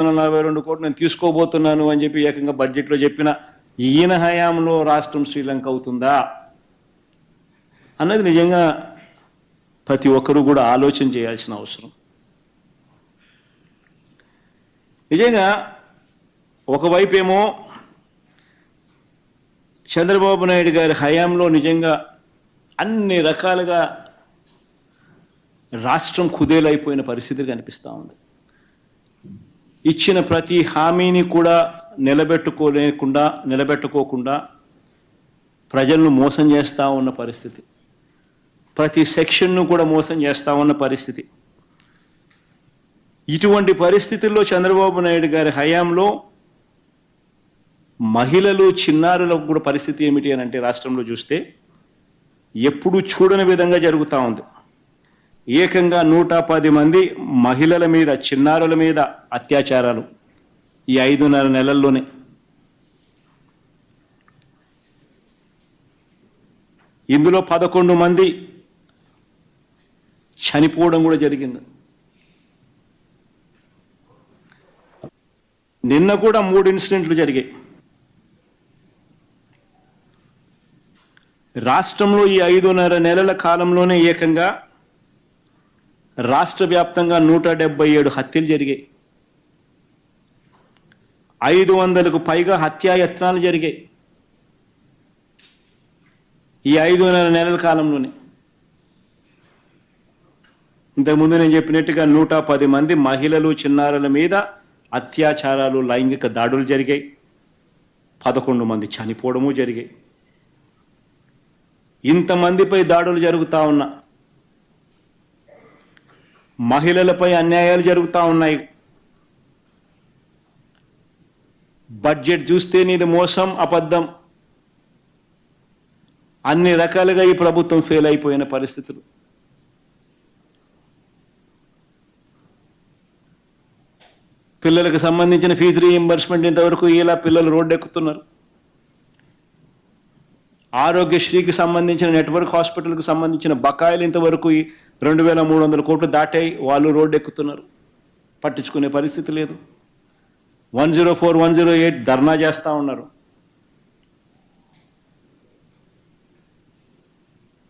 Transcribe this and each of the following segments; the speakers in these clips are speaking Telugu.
42 కోట్లు నేను తీసుకోబోతున్నాను అని చెప్పి ఏకంగా బడ్జెట్లో చెప్పిన ఈయన హయాంలో రాష్ట్రం శ్రీలంక అవుతుందా అన్నది నిజంగా ప్రతి ఒక్కరూ కూడా ఆలోచన చేయాల్సిన అవసరం. నిజంగా ఒకవైపు ఏమో చంద్రబాబు నాయుడు గారి హయాంలో నిజంగా అన్ని రకాలుగా రాష్ట్రం కుదేలైపోయిన పరిస్థితి కనిపిస్తూ ఉంది. ఇచ్చిన ప్రతి హామీని కూడా నిలబెట్టుకోకుండా ప్రజలను మోసం చేస్తూ ఉన్న పరిస్థితి, ప్రతి సెక్షన్ను కూడా మోసం చేస్తూ ఉన్న పరిస్థితి. ఇటువంటి పరిస్థితుల్లో చంద్రబాబు నాయుడు గారి హయాంలో మహిళలు చిన్నారులకు కూడా పరిస్థితి ఏమిటి అని అంటే రాష్ట్రంలో చూస్తే ఎప్పుడు చూడని విధంగా జరుగుతూ ఉంది. ఏకంగా 110 మంది మహిళల మీద, చిన్నారుల మీద అత్యాచారాలు ఈ 5.5 నెలల్లోనే. ఇందులో 11 మంది చనిపోవడం కూడా జరిగింది. నిన్న కూడా 3 ఇన్సిడెంట్లు జరిగాయి. రాష్ట్రంలో ఈ 5.5 నెలల కాలంలోనే ఏకంగా రాష్ట్ర వ్యాప్తంగా 177 హత్యలు జరిగాయి. 500కు పైగా హత్యాయత్నాలు జరిగాయి ఈ 5.5 నెలల కాలంలోనే. ఇంతకుముందు నేను చెప్పినట్టుగా 110 మంది మహిళలు, చిన్నారుల మీద అత్యాచారాలు, లైంగిక దాడులు జరిగాయి. 11 మంది చనిపోవడము జరిగాయి. ఇంతమందిపై దాడులు జరుగుతూ ఉన్నా, మహిళలపై అన్యాయాలు జరుగుతూ ఉన్నాయి. బడ్జెట్ చూస్తే నీది మోసం, అబద్ధం, అన్ని రకాలుగా ఈ ప్రభుత్వం ఫెయిల్ అయిపోయిన పరిస్థితులు. పిల్లలకు సంబంధించిన ఫీజు రీయింబర్స్మెంట్ ఇంతవరకు ఇలా పిల్లలు రోడ్డు ఎక్కుతున్నారు. ఆరోగ్యశ్రీకి సంబంధించిన నెట్వర్క్ హాస్పిటల్కి సంబంధించిన బకాయిలు ఇంతవరకు 2300 కోట్లు దాటాయి, వాళ్ళు రోడ్డు ఎక్కుతున్నారు. పట్టించుకునే పరిస్థితి లేదు. 104, 108 ధర్నా చేస్తూ ఉన్నారు.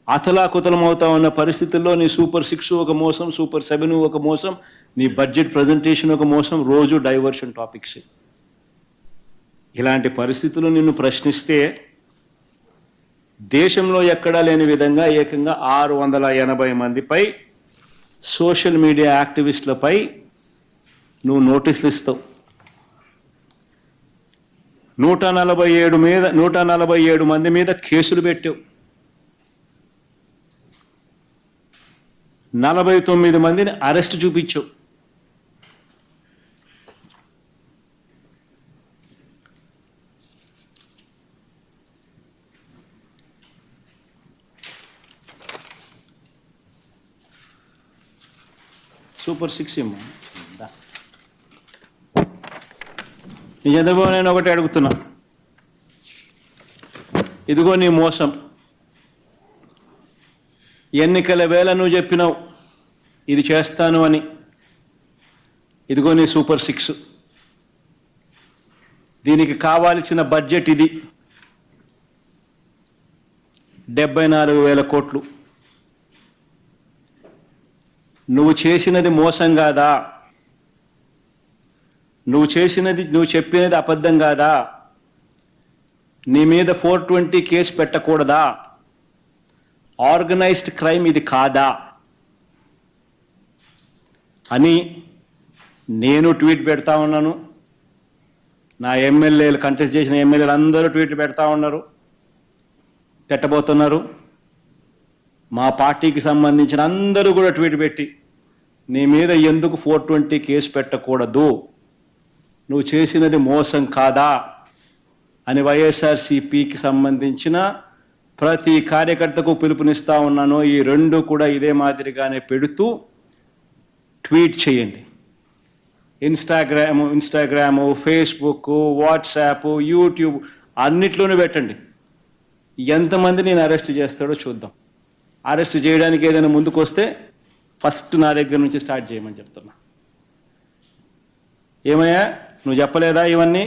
అతలాకుతలం అవుతా ఉన్న పరిస్థితుల్లో నీ సూపర్ 6 ఒక మోసం, సూపర్ 7 ఒక మోసం, నీ బడ్జెట్ ప్రజెంటేషన్ ఒక మోసం, రోజు డైవర్షన్ టాపిక్స్. ఇలాంటి పరిస్థితులు నిన్ను ప్రశ్నిస్తే దేశంలో ఎక్కడా లేని విధంగా ఏకంగా 680 మందిపై, సోషల్ మీడియా యాక్టివిస్టులపై నువ్వు నోటీసులు ఇస్తావు. 147 మంది మీద కేసులు పెట్టావు. 49 మందిని అరెస్ట్ చూపించావు. సూపర్ 6 ఏమో. నీ చంద్రబాబు నేను ఒకటి అడుగుతున్నా, ఇదిగో నీ మోసం. ఎన్నికల వేళ నువ్వు చెప్పినావు ఇది చేస్తాను అని. ఇదిగో నీ సూపర్ 6. దీనికి కావాల్సిన బడ్జెట్ ఇది 74,000 కోట్లు. నువ్వు చేసినది మోసం కాదా? నువ్వు చెప్పినది అబద్ధం కాదా? నీ మీద 420 కేసు పెట్టకూడదా? ఆర్గనైజ్డ్ క్రైమ్ ఇది కాదా అని నేను ట్వీట్ పెడతా ఉన్నాను. నా ఎమ్మెల్యేలు, కంటెస్ట్ చేసిన ఎమ్మెల్యేలు అందరూ ట్వీట్లు పెడతా ఉన్నారు, పెట్టబోతున్నారు. మా పార్టీకి సంబంధించిన అందరూ కూడా ట్వీట్ పెట్టి నీ మీద ఎందుకు 420 కేసు పెట్టకూడదు, నువ్వు చేసినది మోసం కాదా అని వైఎస్ఆర్సీపీకి సంబంధించిన ప్రతి కార్యకర్తకు పిలుపునిస్తా ఉన్నాను. ఈ 2 కూడా ఇదే మాదిరిగానే పెడుతూ ట్వీట్ చేయండి. ఇన్స్టాగ్రాము, ఫేస్బుక్, వాట్సాప్, యూట్యూబ్ అన్నిట్లోనూ పెట్టండి. ఎంతమంది నేను అరెస్ట్ చేస్తాడో చూద్దాం. అరెస్ట్ చేయడానికి ఏదైనా ముందుకు వస్తే ఫస్ట్ నా దగ్గర నుంచి స్టార్ట్ చేయమని చెప్తున్నా. ఏమయ్యా నువ్వు చెప్పలేదా ఇవన్నీ?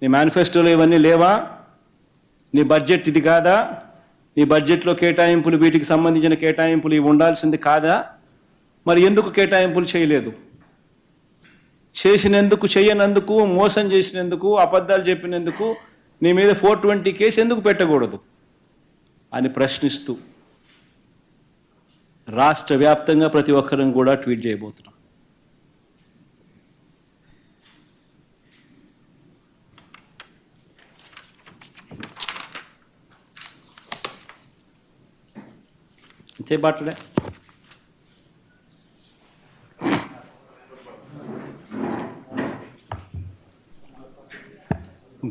నీ మేనిఫెస్టోలో ఇవన్నీ లేవా? నీ బడ్జెట్ ఇది కాదా? నీ బడ్జెట్లో కేటాయింపులు, వీటికి సంబంధించిన కేటాయింపులు ఇవి ఉండాల్సింది కాదా? మరి ఎందుకు కేటాయింపులు చేయలేదు? చేసినందుకు, చేయనందుకు, మోసం చేసినందుకు, అబద్ధాలు చెప్పినందుకు నీ మీద 420 కేసు ఎందుకు పెట్టకూడదు అని ప్రశ్నిస్తూ రాష్ట్ర వ్యాప్తంగా ప్రతి ఒక్కరిని కూడా ట్వీట్ చేయబోతున్నాం. అంతే బాటలే.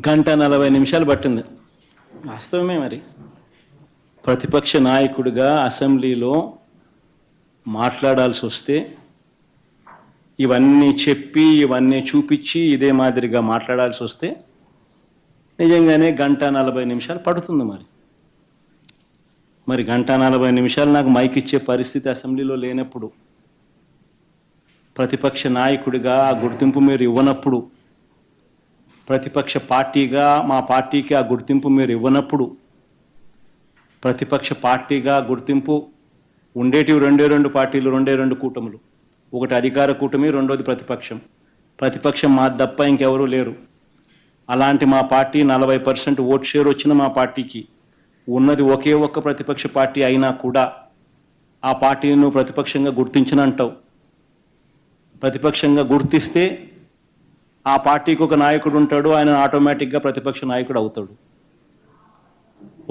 గంట 40 నిమిషాలు పట్టింది. వాస్తవమే. మరి ప్రతిపక్ష నాయకుడిగా అసెంబ్లీలో మాట్లాడాల్సి వస్తే ఇవన్నీ చెప్పి, ఇవన్నీ చూపించి, ఇదే మాదిరిగా మాట్లాడాల్సి వస్తే నిజంగానే గంట 40 నిమిషాలు పడుతుంది. మరి గంట 40 నిమిషాలు నాకు మైక్ ఇచ్చే పరిస్థితి అసెంబ్లీలో లేనప్పుడు, ప్రతిపక్ష నాయకుడిగా ఆ గుర్తింపు మీరు ఇవ్వనప్పుడు, ప్రతిపక్ష పార్టీగా మా పార్టీకి ఆ గుర్తింపు మీరు ఇవ్వనప్పుడు, ప్రతిపక్ష పార్టీగా గుర్తింపు ఉండేటివి రెండు పార్టీలు, రెండు కూటములు. ఒకటి అధికార కూటమి, రెండోది ప్రతిపక్షం. ప్రతిపక్షం మా తప్ప ఇంకెవరూ లేరు. అలాంటి మా పార్టీ 40% ఓట్ షేర్ వచ్చిన మా పార్టీకి ఉన్నది ఒకే ఒక్క ప్రతిపక్ష పార్టీ అయినా కూడా ఆ పార్టీని నువ్వు ప్రతిపక్షంగా గుర్తించనంటావు. ప్రతిపక్షంగా గుర్తిస్తే ఆ పార్టీకి ఒక నాయకుడు ఉంటాడు, ఆయన ఆటోమేటిక్గా ప్రతిపక్ష నాయకుడు అవుతాడు.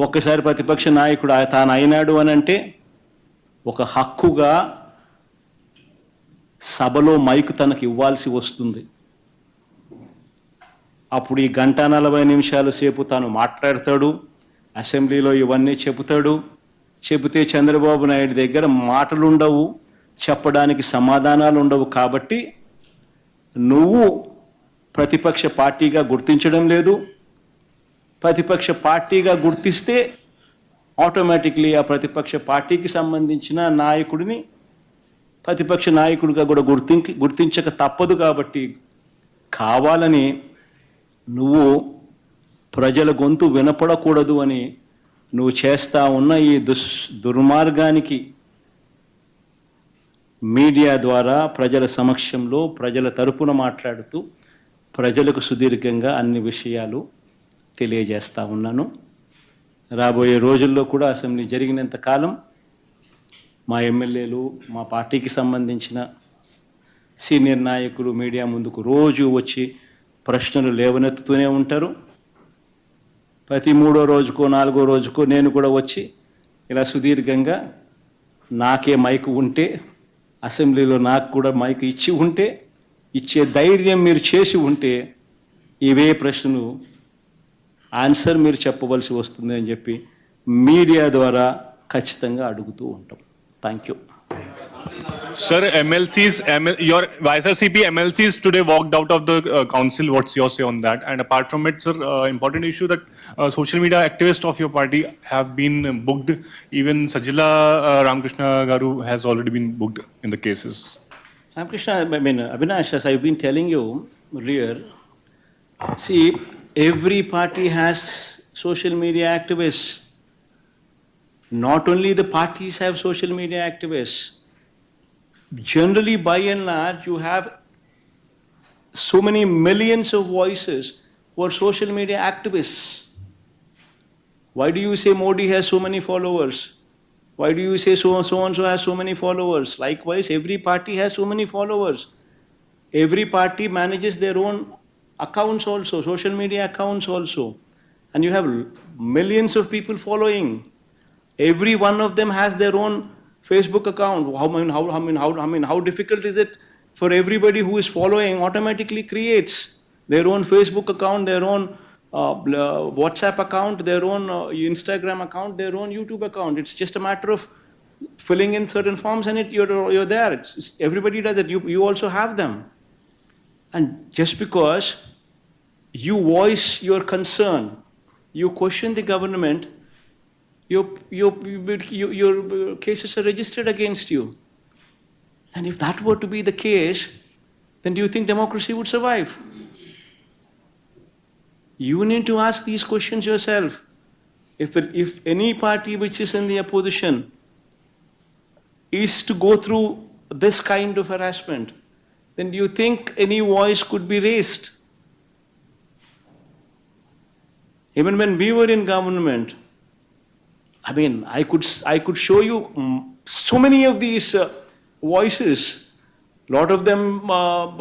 ఒక్కసారి ప్రతిపక్ష నాయకుడు తాను అయినాడు అని అంటే ఒక హక్కుగా సభలో మైక్ తనకు ఇవ్వాల్సి వస్తుంది. అప్పుడు ఈ గంట 40 నిమిషాల సేపు తాను మాట్లాడతాడు, అసెంబ్లీలో ఇవన్నీ చెబుతాడు. చెబితే చంద్రబాబు నాయుడు దగ్గర మాటలు ఉండవు, చెప్పడానికి సమాధానాలు ఉండవు. కాబట్టి నువ్వు ప్రతిపక్ష పార్టీగా గుర్తించడం లేదు. ప్రతిపక్ష పార్టీగా గుర్తిస్తే ఆటోమేటిక్లీ ఆ ప్రతిపక్ష పార్టీకి సంబంధించిన నాయకుడిని ప్రతిపక్ష నాయకుడిగా కూడా గుర్తించక తప్పదు. కాబట్టి కావాలని నువ్వు ప్రజల గొంతు వినపడకూడదు అని నువ్వు చేస్తా ఉన్న ఈ దుర్మార్గానికి మీడియా ద్వారా ప్రజల సమక్షంలో ప్రజల తరపున మాట్లాడుతూ ప్రజలకు సుదీర్ఘంగా అన్ని విషయాలు తెలియజేస్తా ఉన్నాను. రాబోయే రోజుల్లో కూడా అసెంబ్లీ జరిగినంత కాలం మా ఎమ్మెల్యేలు, మా పార్టీకి సంబంధించిన సీనియర్ నాయకులు మీడియా ముందుకు రోజు వచ్చి ప్రశ్నలు లేవనెత్తుతూనే ఉంటారు. ప్రతి 3వ రోజుకో 4వ రోజుకో నేను కూడా వచ్చి ఇలా సుదీర్ఘంగా నాకే మైక్ ఉంటే, అసెంబ్లీలో నాకు కూడా మైక్ ఇచ్చి ఉంటే, ఇచ్చే ధైర్యం మీరు చేసి ఉంటే ఇవే ప్రశ్నలు ఆన్సర్ మీరు చెప్పవలసి వస్తుంది అని చెప్పి మీడియా ద్వారా ఖచ్చితంగా అడుగుతూ ఉంటాం. Thank you. Sir, your YSRCP MLCs today walked out of the council. What's your say on that? And apart from it, sir, important issue that social media activists of your party have been booked. Even Sajila Ramakrishna Garu has already been booked in the cases. Ramakrishna, Avinash, as I've been telling you earlier, see, every party has social media activists. Not only the parties have social media activists. Generally, by and large, you have so many millions of voices who are social media activists. Why do you say Modi has so many followers? Why do you say so and so has so many followers? Likewise, every party has so many followers. Every party manages their own accounts also, social media accounts also. And you have millions of people following. Every one of them has their own Facebook account. How difficult is it for everybody who is following automatically creates their own Facebook account, their own WhatsApp account, their own Instagram account, their own YouTube account. It's just a matter of filling in certain forms and you're there. Everybody does it. You also have them. And just because you voice your concern, you question the government, your cases are registered against you. And if that were to be the case, then do you think democracy would survive? You need to ask these questions yourself. If any party which is in the opposition is to go through this kind of harassment, then do you think any voice could be raised? Even when we were in government, I mean, I could show you so many of these voices, a lot of them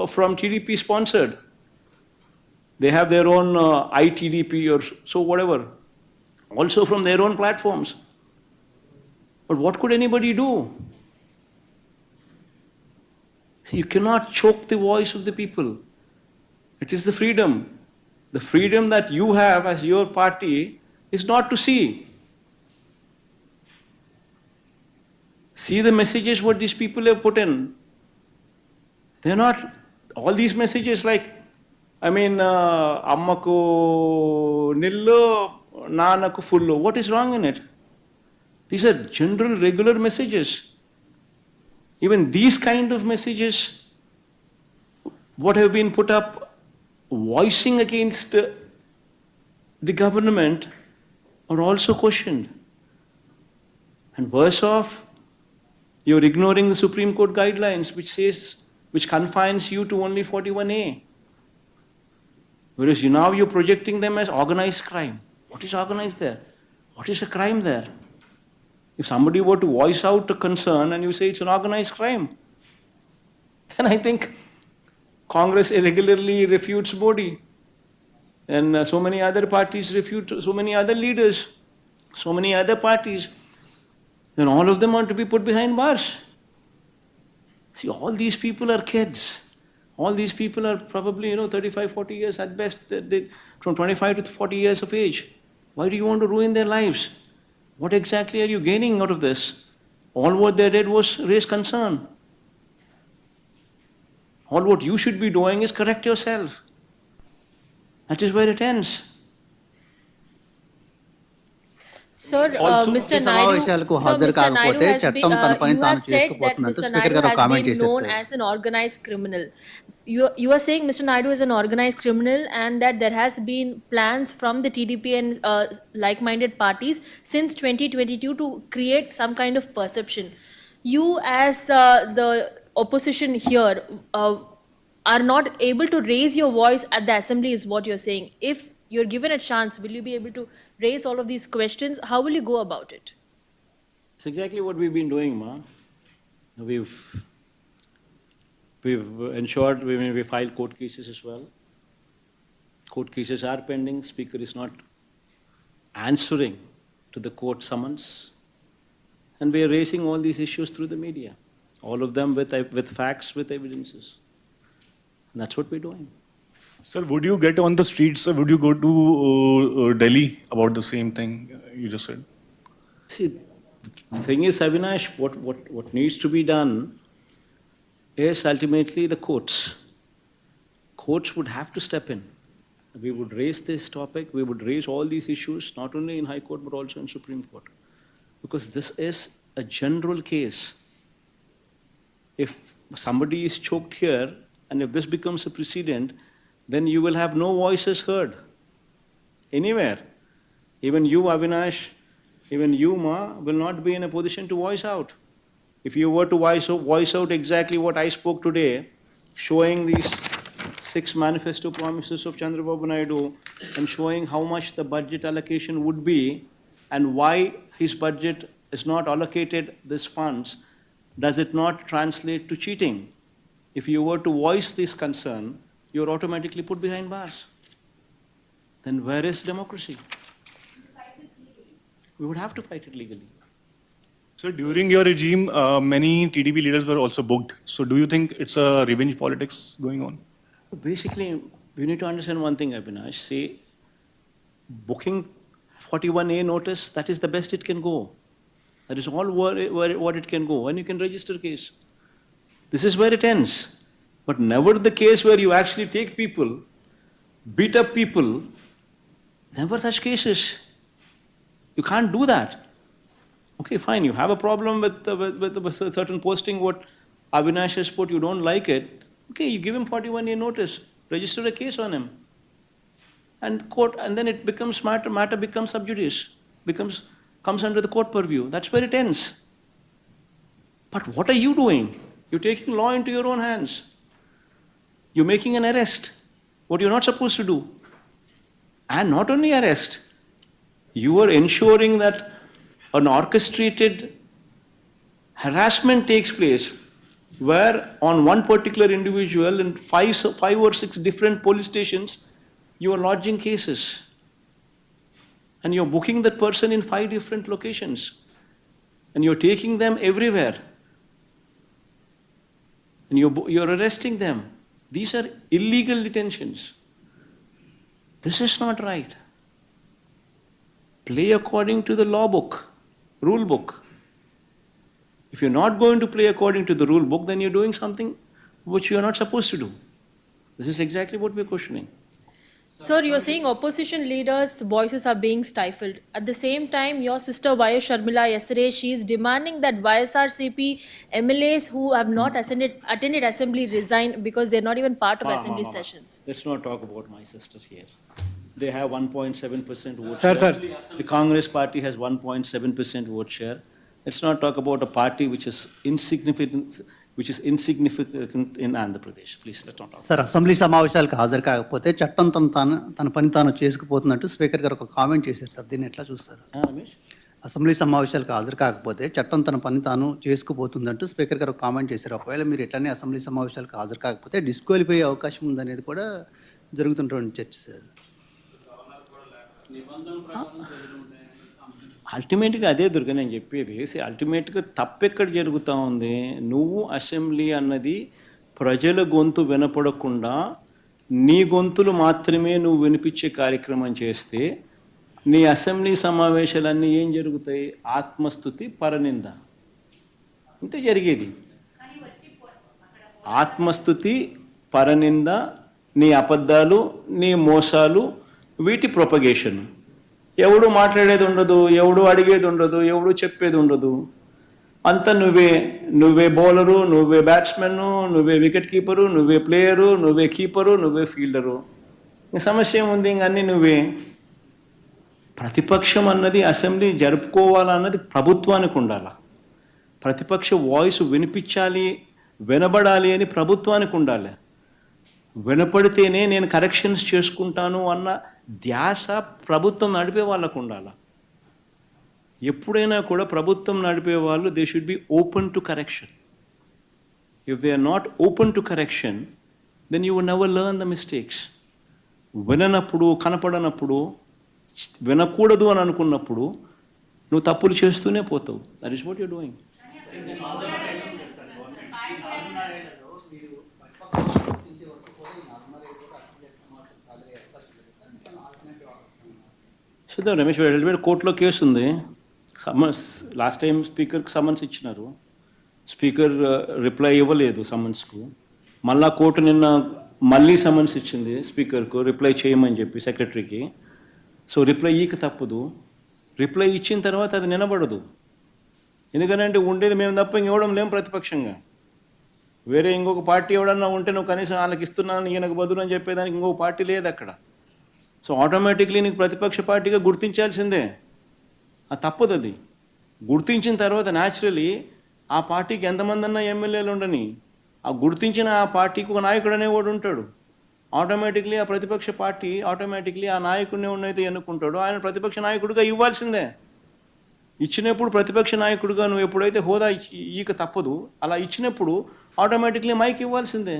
from TDP sponsored. They have their own ITDP or so whatever, also from their own platforms. But what could anybody do? See, you cannot choke the voice of the people. It is the freedom. The freedom that you have as your party is not to see. See the messages what these people have put in. They're not, all these messages like, I mean, Ammaku nillu, Nanaku fullu. What is wrong in it? These are general, regular messages. Even these kind of messages, what have been put up, voicing against the government, are also questioned. And worse off, you're ignoring the Supreme Court guidelines, which confines you to only 41A. Whereas now you're projecting them as organized crime. What is organized there? What is a crime there? If somebody were to voice out a concern and you say it's an organized crime, then I think Congress regularly refutes Modi. And so many other parties refute, so many other leaders, so many other parties. Then all of them want to be put behind bars. See, all these people are kids. All these people are probably, 35, 40 years at best, from 25 to 40 years of age. Why do you want to ruin their lives? What exactly are you gaining out of this? All what they did was raise concern. All what you should be doing is correct yourself. That is where it ends. Sir, Also, Mr. ఈ సమావేశాలకు హాజరు కాకపోతే చట్టం తన పని తాను చేసుకుపోతున్నట్టు స్పీకర్ గారు కామెంట్ known చేశారు. as an organized criminal. You are saying Mr. Naidu is an organized criminal and that there has been plans from the TDP and like-minded parties since 2022 to create some kind of perception. You as the opposition here are not able to raise your voice at the assembly is what you're saying. If you're given a chance, will you be able to raise all of these questions? How will you go about it? It's exactly what we've been doing, Ma. We've ensured we filed court cases as well. Court cases are pending. Speaker is not answering to the court summons. And we are raising all these issues through the media. All of them with facts, with evidences. And that's what we're doing. Sir, would you get on the streets? Would you go to Delhi about the same thing you just said? See, the thing is, Avinash, what needs to be done is ultimately the courts. Courts would have to step in. We would raise this topic, we would raise all these issues, not only in High Court but also in Supreme Court. Because this is a general case. If somebody is choked here, and if this becomes a precedent, then you will have no voices heard anywhere. Even you, Avinash, even you, Ma, will not be in a position to voice out. If you were to voice out exactly what I spoke today, showing these 6 manifesto promises of Chandrababu Naidu and showing how much the budget allocation would be and why his budget is not allocated these funds, does it not translate to cheating? If you were to voice this concern, you're automatically put behind bars. Then where is democracy? We would have to fight it legally. So during your regime, many TDP leaders were also booked. So do you think it's a revenge politics going on? Basically, we need to understand one thing, Avinash. See, booking 41A notice, that is the best it can go. That is all what it can go. And you can register case. This is where it ends. But never the case where you actually take people, beat up people, never such cases. You can't do that. Okay, fine, you have a problem with a certain posting, what Avinash has put, you don't like it, Okay, you give him 41-day notice, register a case on him. And court, and then it becomes matter becomes sub judice, comes under the court purview. That's where it ends. But what are you doing? You're taking law into your own hands. You're making an arrest, what you're not supposed to do. And not only arrest, you are ensuring that an orchestrated harassment takes place, where on one particular individual in five or six different police stations, you are lodging cases. And you're booking that person in 5 different locations. And you're taking them everywhere. And you're arresting them. These are illegal detentions. This is not right. Play according to the law book, rule book. If you're not going to play according to the rule book, then you're doing something which you're not supposed to do. This is exactly what we're questioning. Sir, you're saying opposition leaders' voices are being stifled. At the same time, your sister Y.S. Sharmila yesterday, she is demanding that YSRCP MLAs who have not attended assembly resign because they're not even part of assembly sessions. Let's not talk about my sisters here. They have 1.7% vote Sir, share. sir. The Congress party has 1.7% vote share. Let's not talk about a party which is insignificant in Andhra Pradesh. Please, let's not talk. Sir assembly సమావేశాలకు హాజరు కాకపోతే చట్టం తన పని తాను చేసుకుపోతున్నట్టు స్పీకర్ గారు ఒక కామెంట్ చేశారు సార్. దీన్ని ఎట్లా చూస్తారు? Ramesh? అసెంబ్లీ సమావేశాలకు హాజరు కాకపోతే చట్టం తన పని తాను చేసుకుపోతుందంటూ స్పీకర్ గారు ఒక కామెంట్ చేశారు. ఒకవేళ మీరు ఎట్లనే అసెంబ్లీ సమావేశాలకు హాజరు కాకపోతే డిస్క్వాలిఫై అయ్యే అవకాశం ఉందనేది కూడా జరుగుతున్నటువంటి చర్చ సార్. అల్టిమేట్గా అదే దుర్గా నేను చెప్పేది. అల్టిమేట్గా తప్పెక్కడ జరుగుతూ ఉంది? నువ్వు అసెంబ్లీ అన్నది ప్రజల గొంతు వినపడకుండా నీ గొంతులు మాత్రమే నువ్వు వినిపించే కార్యక్రమం చేస్తే నీ అసెంబ్లీ సమావేశాలన్నీ ఏం జరుగుతాయి? ఆత్మస్తుతి, పరనింద. ఇంతే జరిగేది. ఆత్మస్తుతి, పరనింద, నీ అబద్ధాలు, నీ మోసాలు, వీటి ప్రొపగేషన్. ఎవడు మాట్లాడేది ఉండదు, ఎవడు అడిగేది ఉండదు, ఎవడు చెప్పేది ఉండదు. అంతా నువ్వే బౌలరు, నువ్వే బ్యాట్స్మెన్, నువ్వే వికెట్ కీపరు, నువ్వే ప్లేయరు, నువ్వే కీపరు, నువ్వే ఫీల్డరు. సమస్య ఏముంది? ఇంక అన్నీ నువ్వే. ప్రతిపక్షం అన్నది అసెంబ్లీ జరుపుకోవాలన్నది ప్రభుత్వానికి ఉండాలి. ప్రతిపక్ష వాయిస్ వినిపించాలి, వినబడాలి అని ప్రభుత్వానికి ఉండాలి. వినపడితేనే నేను కరెక్షన్స్ చేసుకుంటాను అన్న ధ్యాస ప్రభుత్వం నడిపే వాళ్ళకు ఉండాలి. ఎప్పుడైనా కూడా ప్రభుత్వం నడిపే వాళ్ళు they should be open to correction. If they are not open to correction then you would never learn the mistakes. విననప్పుడు, కనపడనప్పుడు, వినకూడదు అని అనుకున్నప్పుడు నువ్వు తప్పులు చేస్తూనే పోతావు. That is what you doing. చూద్దాం రమేష్ గారు, కోర్టులో కేసు ఉంది. సమన్స్ లాస్ట్ టైం స్పీకర్కి సమన్స్ ఇచ్చినారు. స్పీకర్ రిప్లై ఇవ్వలేదు సమన్స్కు. మళ్ళా కోర్టు నిన్న మళ్ళీ సమన్స్ ఇచ్చింది స్పీకర్కు రిప్లై చేయమని చెప్పి సెక్రటరీకి. సో రిప్లై ఈక తప్పదు. రిప్లై ఇచ్చిన తర్వాత అది నిలబడదు. ఎందుకంటే ఉండేది మేము తప్ప ఇంకెవడం లేం ప్రతిపక్షంగా. వేరే ఇంకొక పార్టీ ఎవడన్నా ఉంటే నువ్వు కనీసం వాళ్ళకి ఇస్తున్నాను ఈయనకు బదులు అని చెప్పేదానికి ఇంకొక పార్టీ లేదు అక్కడ. సో ఆటోమేటిక్లీ నీకు ప్రతిపక్ష పార్టీగా గుర్తించాల్సిందే. అది తప్పదు. అది గుర్తించిన తర్వాత న్యాచురలీ ఆ పార్టీకి ఎంతమంది అన్నా ఎమ్మెల్యేలు ఉండని, ఆ గుర్తించిన ఆ పార్టీకి ఒక నాయకుడు అనేవాడు ఉంటాడు. ఆటోమేటిక్లీ ఆ ప్రతిపక్ష పార్టీ ఆటోమేటిక్లీ ఆ నాయకుడిని ఉన్నైతే ఎన్నుకుంటాడో ఆయన ప్రతిపక్ష నాయకుడిగా ఇవ్వాల్సిందే. ఇచ్చినప్పుడు ప్రతిపక్ష నాయకుడిగా నువ్వు ఎప్పుడైతే హోదా ఈక తప్పదు, అలా ఇచ్చినప్పుడు ఆటోమేటిక్లీ మైక్ ఇవ్వాల్సిందే.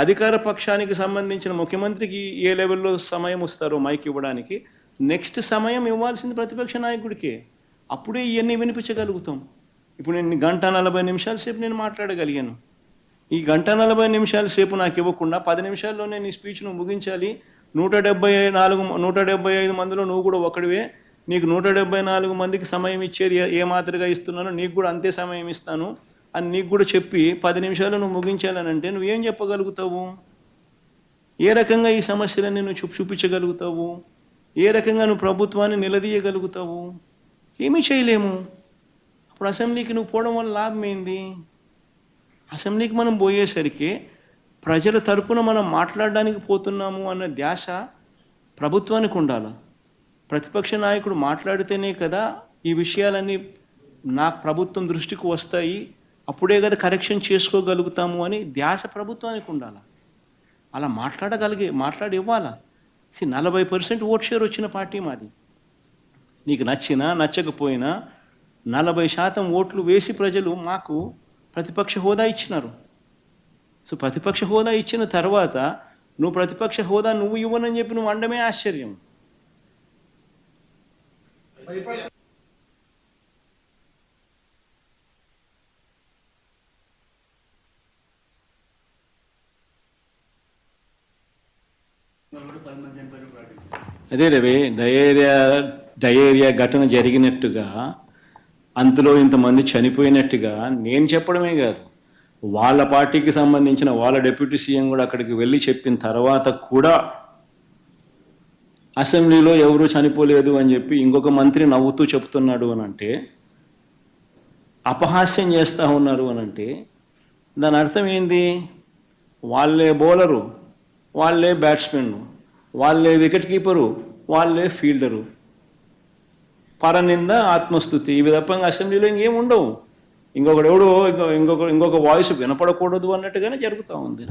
అధికార పక్షానికి సంబంధించిన ముఖ్యమంత్రికి ఏ లెవెల్లో సమయం వస్తారో మైక్ ఇవ్వడానికి, నెక్స్ట్ సమయం ఇవ్వాల్సింది ప్రతిపక్ష నాయకుడికే. అప్పుడే ఇవన్నీ వినిపించగలుగుతాం. ఇప్పుడు నేను 1:40 సేపు నేను మాట్లాడగలిగాను. ఈ 1:40 సేపు నాకు ఇవ్వకుండా 10 నిమిషాల్లోనే నీ స్పీచ్ నువ్వు ముగించాలి. 175 మందిలో నువ్వు కూడా ఒకడివే. నీకు 174 మందికి సమయం ఇచ్చేది ఏ మాదిరిగా ఇస్తున్నానో నీకు కూడా అంతే సమయం ఇస్తాను అని నీకు కూడా చెప్పి 10 నిమిషాలు నువ్వు ముగించాలని అంటే నువ్వేం చెప్పగలుగుతావు? ఏ రకంగా ఈ సమస్యలన్నీ నువ్వు చూపించగలుగుతావు? ఏ రకంగా నువ్వు ప్రభుత్వాన్ని నిలదీయగలుగుతావు? ఏమీ చేయలేము. అప్పుడు అసెంబ్లీకి నువ్వు పోవడం వల్ల లాభం ఏంది? అసెంబ్లీకి మనం పోయేసరికి ప్రజల తరపున మనం మాట్లాడడానికి పోతున్నాము అన్న ధ్యాస ప్రభుత్వానికి ఉండాలి. ప్రతిపక్ష నాయకుడు మాట్లాడితేనే కదా ఈ విషయాలన్నీ నాకు ప్రభుత్వం దృష్టికి వస్తాయి, అప్పుడే కదా కరెక్షన్ చేసుకోగలుగుతాము అని ధ్యాస ప్రభుత్వానికి ఉండాలి. అలా మాట్లాడి ఇవ్వాలా. 40% ఓట్ షేర్ వచ్చిన పార్టీ మాది. నీకు నచ్చినా నచ్చకపోయినా 40% ఓట్లు వేసి ప్రజలు మాకు ప్రతిపక్ష హోదా ఇచ్చినారు. సో ప్రతిపక్ష హోదా ఇచ్చిన తర్వాత నువ్వు ప్రతిపక్ష హోదా నువ్వు ఇవ్వనని చెప్పి నువ్వు అనడమే ఆశ్చర్యం. అదే రవి, డయేరియా ఘటన జరిగినట్టుగా అంతలో ఇంతమంది చనిపోయినట్టుగా నేను చెప్పడమే కాదు, వాళ్ళ పార్టీకి సంబంధించిన వాళ్ళ డిప్యూటీ సీఎం కూడా అక్కడికి వెళ్ళి చెప్పిన తర్వాత కూడా అసెంబ్లీలో ఎవరూ చనిపోలేదు అని చెప్పి ఇంకొక మంత్రి నవ్వుతూ చెప్తున్నాడు అని అంటే, అపహాస్యం చేస్తూ ఉన్నారు అని అంటే దాని అర్థం ఏంది? వాళ్ళే బౌలరు, వాళ్ళే బ్యాట్స్మెన్, వాళ్ళే వికెట్ కీపరు, వాళ్ళే ఫీల్డరు. పరనింద ఆత్మస్తుతి ఇవి తప్ప అసెంబ్లీలో ఇంకేం ఉండవు. ఇంకొక వాయిస్ వినపడకూడదు అన్నట్టుగానే జరుగుతూ ఉంది.